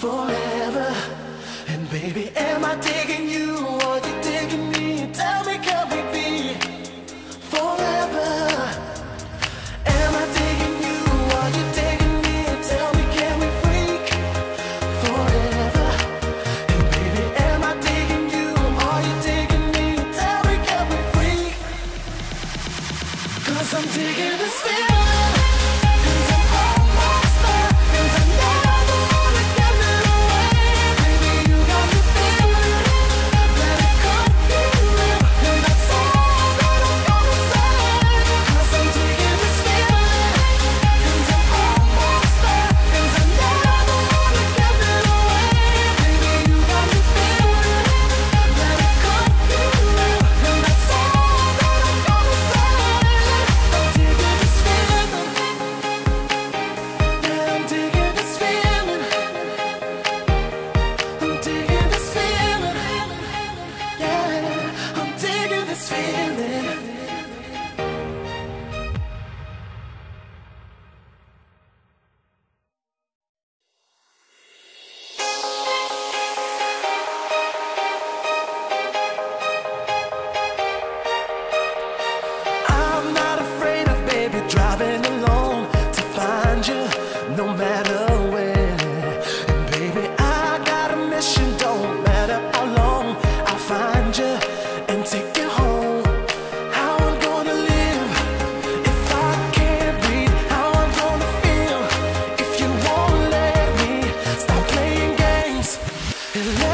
forever. And baby, am I digging you or you digging me? Tell me, can we be forever? Am I digging you or you digging me? Tell me, can we freak forever? And baby, am I digging you or you digging me? Tell me, can we freak? 'Cause I'm digging this feeling. Driving alone to find you, no matter where. And baby, I got a mission, don't matter how long. I'll find you and take you home. How I'm gonna live if I can't breathe? How I'm gonna feel if you won't let me stop playing games and let